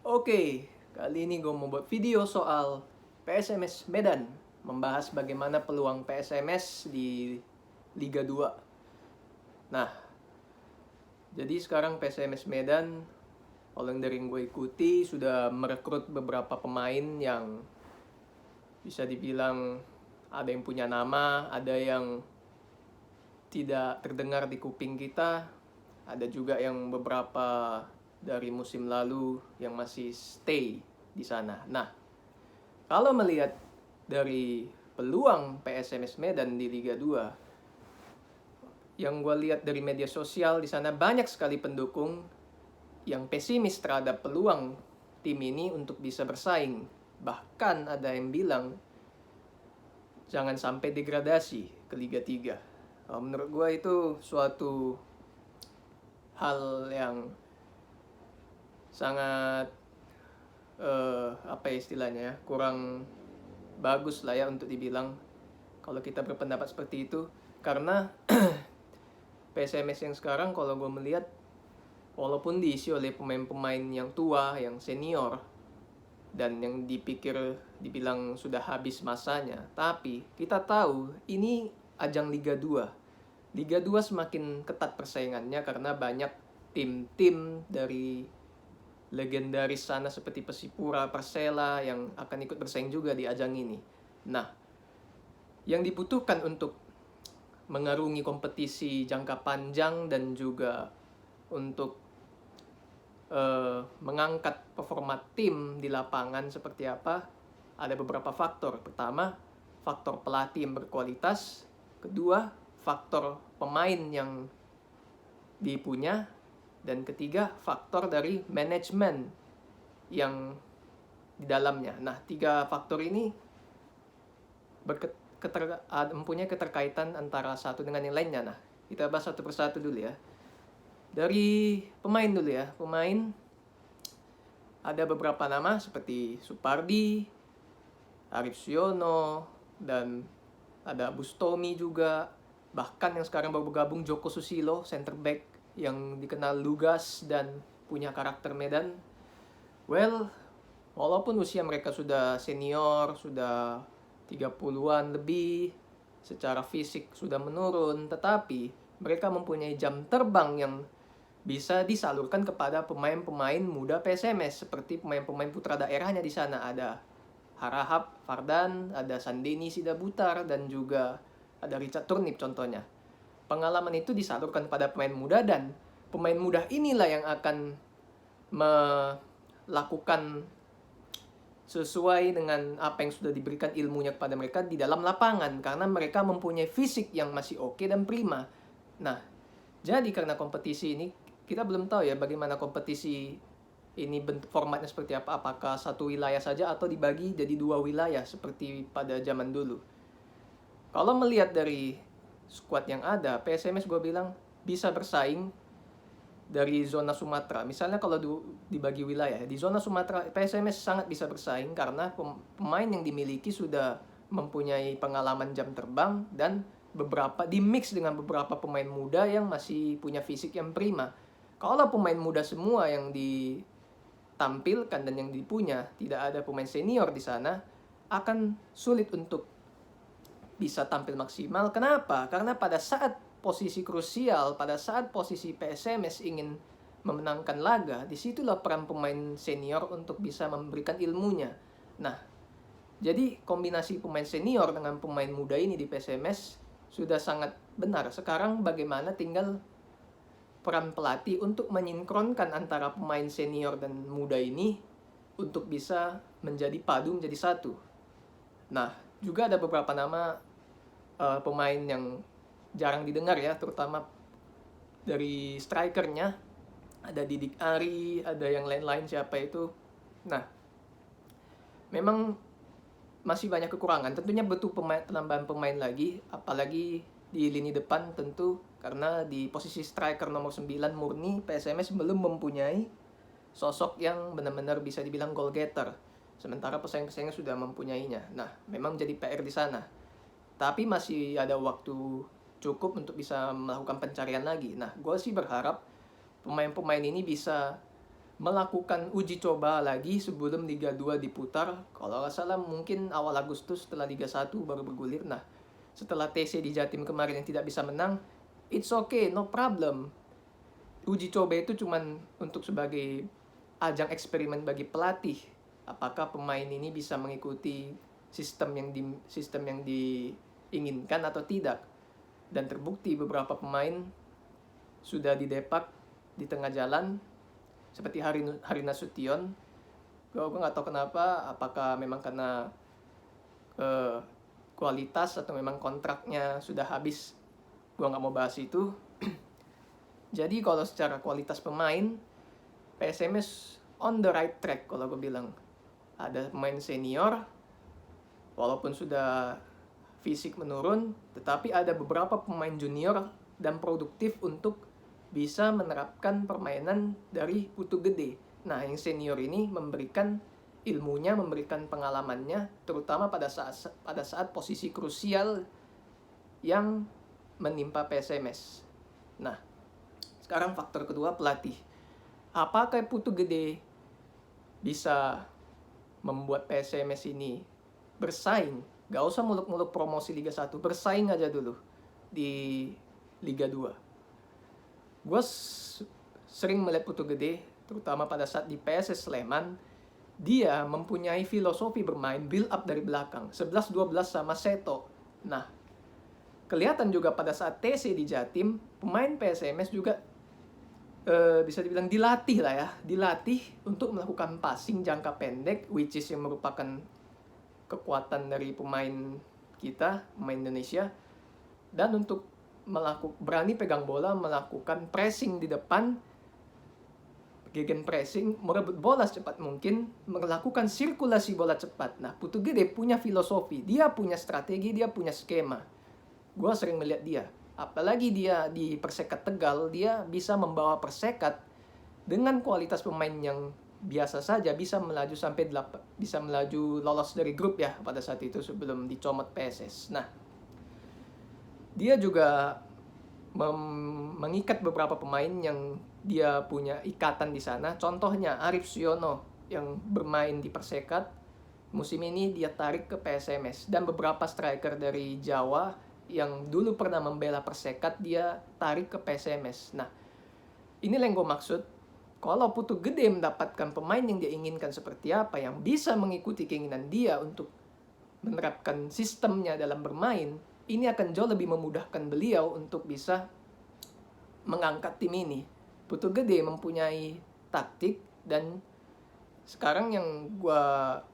Oke, kali ini gue mau buat video soal PSMS Medan. Membahas bagaimana peluang PSMS di Liga 2. Nah, jadi sekarang PSMS Medan, kalau yang dari yang gue ikuti, sudah merekrut beberapa pemain yang bisa dibilang ada yang punya nama, ada yang tidak terdengar di kuping kita, ada juga yang beberapa dari musim lalu yang masih stay di sana. Nah, kalau melihat dari peluang PSMS Medan di Liga 2, yang gue lihat dari media sosial di sana banyak sekali pendukung yang pesimis terhadap peluang tim ini untuk bisa bersaing. Bahkan ada yang bilang jangan sampai degradasi ke Liga 3. Menurut gue itu suatu hal yang sangat apa ya istilahnya ya, kurang bagus lah ya untuk dibilang kalau kita berpendapat seperti itu, karena PSMS yang sekarang kalau gue melihat walaupun diisi oleh pemain-pemain yang tua, yang senior dan yang dibilang sudah habis masanya, tapi kita tahu ini ajang Liga 2. Liga 2 semakin ketat persaingannya karena banyak tim-tim dari legendaris sana seperti Persipura, Persela yang akan ikut bersaing juga di ajang ini. Nah, yang dibutuhkan untuk mengarungi kompetisi jangka panjang dan juga untuk mengangkat performa tim di lapangan seperti apa, ada beberapa faktor. Pertama, faktor pelatih yang berkualitas. Kedua, faktor pemain yang dipunya. Dan ketiga, faktor dari manajemen yang di dalamnya. Nah, tiga faktor ini mempunyai keterkaitan antara satu dengan yang lainnya. Nah, kita bahas satu persatu dulu ya. Dari pemain dulu ya. Pemain ada beberapa nama seperti Supardi, Arif Siono, dan ada Bustomi juga. Bahkan yang sekarang baru bergabung Joko Susilo, center back yang dikenal lugas dan punya karakter Medan. Well, walaupun usia mereka sudah senior, sudah 30-an lebih, secara fisik sudah menurun, tetapi mereka mempunyai jam terbang yang bisa disalurkan kepada pemain-pemain muda PSMS, seperti pemain-pemain putra daerahnya di sana. Ada Harahap Fardan, ada Sandeni Sidabutar, dan juga ada Richard Turnip contohnya. Pengalaman itu disalurkan pada pemain muda, dan pemain muda inilah yang akan melakukan sesuai dengan apa yang sudah diberikan ilmunya kepada mereka di dalam lapangan, karena mereka mempunyai fisik yang masih oke dan prima. Nah, jadi karena kompetisi ini kita belum tahu ya bagaimana kompetisi ini formatnya seperti apa, apakah satu wilayah saja atau dibagi jadi dua wilayah seperti pada zaman dulu. Kalau melihat dari squad yang ada, PSMS gue bilang bisa bersaing dari zona Sumatera. Misalnya kalau dibagi wilayah, di zona Sumatera PSMS sangat bisa bersaing karena pemain yang dimiliki sudah mempunyai pengalaman jam terbang dan beberapa dimix dengan beberapa pemain muda yang masih punya fisik yang prima. Kalau pemain muda semua yang ditampilkan dan yang dipunya, tidak ada pemain senior di sana, akan sulit untuk bisa tampil maksimal. Kenapa? Karena pada saat posisi krusial, pada saat posisi PSMS ingin memenangkan laga, disitulah peran pemain senior untuk bisa memberikan ilmunya. Nah, jadi kombinasi pemain senior dengan pemain muda ini di PSMS sudah sangat benar. Sekarang bagaimana tinggal peran pelatih untuk menyinkronkan antara pemain senior dan muda ini untuk bisa menjadi padu, menjadi satu. Nah, juga ada beberapa nama pemain yang jarang didengar ya, terutama dari strikernya. Ada Didik Ari, ada yang lain-lain siapa itu. Nah, memang masih banyak kekurangan. Tentunya butuh penambahan pemain lagi, apalagi di lini depan tentu, karena di posisi striker nomor 9 murni PSMS belum mempunyai sosok yang benar-benar bisa dibilang goal getter. Sementara pesaing-pesaingnya sudah mempunyainya. Nah, memang jadi PR di sana. Tapi masih ada waktu cukup untuk bisa melakukan pencarian lagi. Nah, gue sih berharap pemain-pemain ini bisa melakukan uji coba lagi sebelum Liga 2 diputar. Kalau nggak salah mungkin awal Agustus setelah Liga 1 baru bergulir. Nah, setelah TC di Jatim kemarin yang tidak bisa menang, it's okay, no problem. Uji coba itu cuman untuk sebagai ajang eksperimen bagi pelatih. Apakah pemain ini bisa mengikuti sistem yang diinginkan atau tidak. Dan terbukti beberapa pemain sudah didepak di tengah jalan, seperti Harina Sution. Gue nggak tahu kenapa, apakah memang karena kualitas atau memang kontraknya sudah habis. Gue nggak mau bahas itu. Jadi kalau secara kualitas pemain, PSMS on the right track kalau gue bilang. Ada pemain senior, walaupun sudah fisik menurun, tetapi ada beberapa pemain junior dan produktif untuk bisa menerapkan permainan dari Putu Gede. Nah, yang senior ini memberikan ilmunya, memberikan pengalamannya, terutama pada saat posisi krusial yang menimpa PSMS. Nah, sekarang faktor kedua, pelatih. Apakah Putu Gede bisa membuat PSMS ini bersaing? Gak usah muluk-muluk promosi Liga 1, bersaing aja dulu di Liga 2. Gue sering melihat Putu Gede, terutama pada saat di PSS Sleman, dia mempunyai filosofi bermain build up dari belakang, 11-12 sama Seto. Nah, kelihatan juga pada saat TC di Jatim, pemain PSMS juga bisa dibilang dilatih untuk melakukan passing jangka pendek, which is yang merupakan kekuatan dari pemain kita, pemain Indonesia, dan untuk berani pegang bola, melakukan pressing di depan, gegen pressing, merebut bola secepat mungkin, melakukan sirkulasi bola cepat. Nah, Putu Gede punya filosofi, dia punya strategi, dia punya skema. Gue sering melihat dia, apalagi dia di Persekat Tegal, dia bisa membawa Persekat dengan kualitas pemain yang biasa saja, bisa melaju sampai bisa melaju lolos dari grup ya pada saat itu sebelum dicomot PSS. Nah, dia juga mengikat beberapa pemain yang dia punya ikatan di sana. Contohnya Arif Siono yang bermain di Persekat, musim ini dia tarik ke PSMS. Dan beberapa striker dari Jawa yang dulu pernah membela Persekat, dia tarik ke PSMS. Nah, inilah yang gue maksud. Kalau Putu Gede mendapatkan pemain yang dia inginkan seperti apa, yang bisa mengikuti keinginan dia untuk menerapkan sistemnya dalam bermain, ini akan jauh lebih memudahkan beliau untuk bisa mengangkat tim ini. Putu Gede mempunyai taktik, dan sekarang yang gua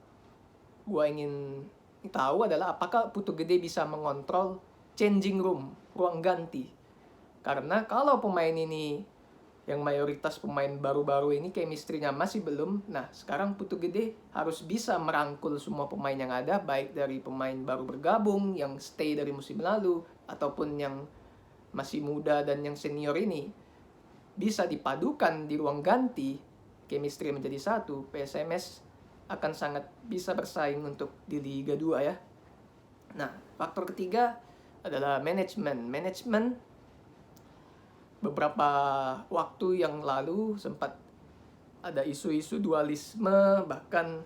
ingin tahu adalah apakah Putu Gede bisa mengontrol changing room, ruang ganti. Karena kalau pemain ini, yang mayoritas pemain baru-baru ini chemistry-nya masih belum. Nah, sekarang Putu Gede harus bisa merangkul semua pemain yang ada, baik dari pemain baru bergabung, yang stay dari musim lalu, ataupun yang masih muda dan yang senior ini. Bisa dipadukan di ruang ganti, chemistry menjadi satu, PSMS akan sangat bisa bersaing untuk di Liga 2 ya. Nah, faktor ketiga adalah manajemen. Beberapa waktu yang lalu sempat ada isu-isu dualisme, bahkan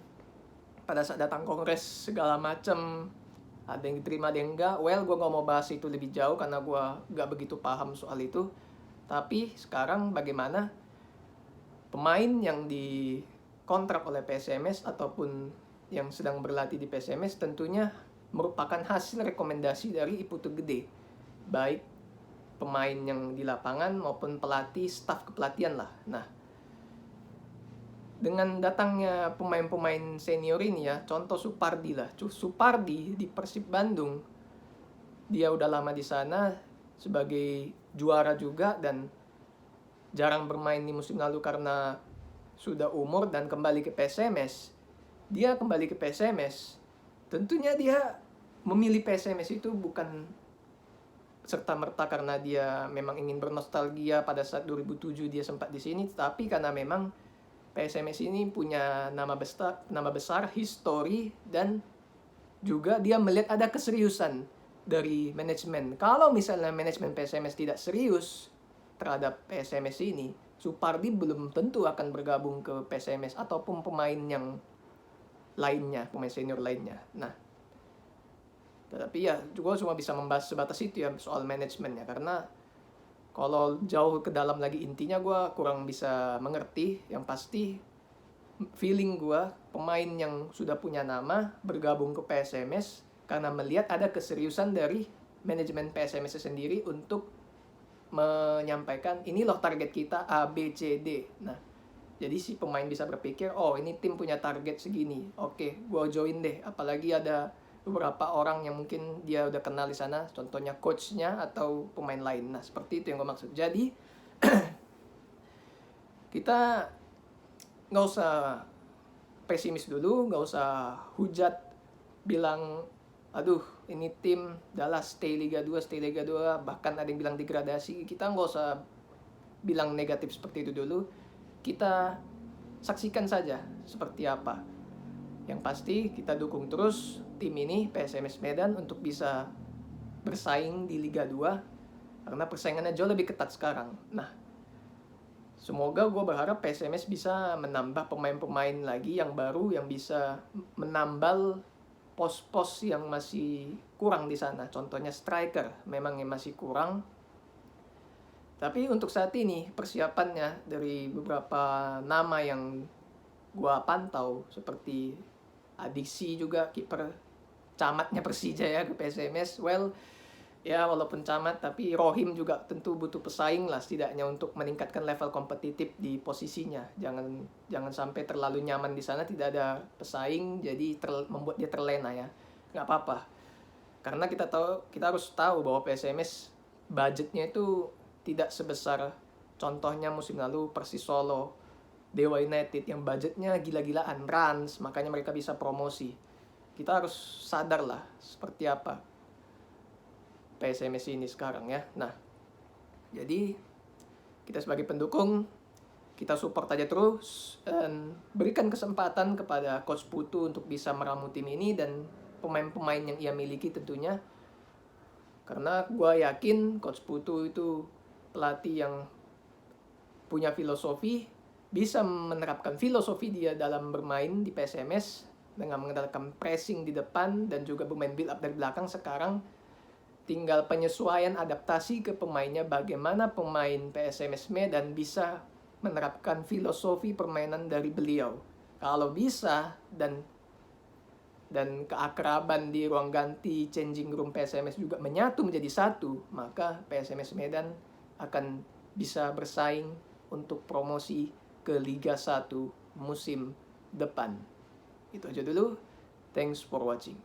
pada saat datang kongres segala macam, ada yang diterima, ada yang enggak. Well, gue gak mau bahas itu lebih jauh karena gue gak begitu paham soal itu. Tapi sekarang bagaimana pemain yang dikontrak oleh PSMS ataupun yang sedang berlatih di PSMS tentunya merupakan hasil rekomendasi dari Putu Gede, baik pemain yang di lapangan maupun pelatih, staf kepelatihan lah. Nah, dengan datangnya pemain-pemain senior ini ya, contoh Supardi lah. Supardi di Persib Bandung, dia udah lama di sana sebagai juara juga dan jarang bermain di musim lalu karena sudah umur dan kembali ke PSMS. Dia kembali ke PSMS, tentunya dia memilih PSMS itu bukan serta-merta karena dia memang ingin bernostalgia pada saat 2007 dia sempat di sini, tapi karena memang PSMS ini punya nama besar, histori, dan juga dia melihat ada keseriusan dari manajemen. Kalau misalnya manajemen PSMS tidak serius terhadap PSMS ini, Supardi belum tentu akan bergabung ke PSMS ataupun pemain yang lainnya, pemain senior lainnya. Nah, tetapi ya juga cuma bisa membahas sebatas itu ya soal manajemennya, karena kalau jauh ke dalam lagi intinya gue kurang bisa mengerti. Yang pasti feeling gue, pemain yang sudah punya nama bergabung ke PSMS karena melihat ada keseriusan dari manajemen PSMS sendiri untuk menyampaikan ini loh target kita A, B, C, D. Nah, jadi si pemain bisa berpikir, oh ini tim punya target segini, oke, gue join deh. Apalagi ada beberapa orang yang mungkin dia udah kenal di sana, contohnya coachnya atau pemain lain. Nah, seperti itu yang gue maksud. Jadi kita nggak usah pesimis dulu, nggak usah hujat bilang aduh ini tim Dallas stay Liga 2, bahkan ada yang bilang degradasi. Kita nggak usah bilang negatif seperti itu dulu. Kita saksikan saja seperti apa. Yang pasti kita dukung terus tim ini, PSMS Medan, untuk bisa bersaing di Liga 2 karena persaingannya jauh lebih ketat sekarang. Nah, semoga gue berharap PSMS bisa menambah pemain-pemain lagi yang baru, yang bisa menambal pos-pos yang masih kurang di sana. Contohnya striker, memang yang masih kurang. Tapi untuk saat ini persiapannya dari beberapa nama yang gua pantau, seperti Adiksi juga, kiper camatnya Persija ya ke PSMS. Well, ya walaupun camat, tapi Rohim juga tentu butuh pesaing lah setidaknya untuk meningkatkan level kompetitif di posisinya. Jangan sampai terlalu nyaman di sana, tidak ada pesaing, jadi membuat dia terlena ya. Nggak apa-apa. Karena kita harus tahu bahwa PSMS budgetnya itu tidak sebesar contohnya musim lalu Persis Solo, Dewa United yang budgetnya gila-gilaan, Rans, makanya mereka bisa promosi. Kita harus sadar lah seperti apa PSMS ini sekarang ya. Nah, jadi kita sebagai pendukung, kita support aja terus dan berikan kesempatan kepada Coach Putu untuk bisa meramu tim ini dan pemain-pemain yang ia miliki tentunya. Karena gue yakin Coach Putu itu pelatih yang punya filosofi, bisa menerapkan filosofi dia dalam bermain di PSMS dengan mengandalkan pressing di depan dan juga bermain build up dari belakang. Sekarang tinggal penyesuaian adaptasi ke pemainnya, bagaimana pemain PSMS Medan bisa menerapkan filosofi permainan dari beliau. Kalau bisa dan keakraban di ruang ganti changing room PSMS juga menyatu menjadi satu, maka PSMS Medan akan bisa bersaing untuk promosi ke Liga 1 musim depan. Itu aja dulu. Thanks for watching.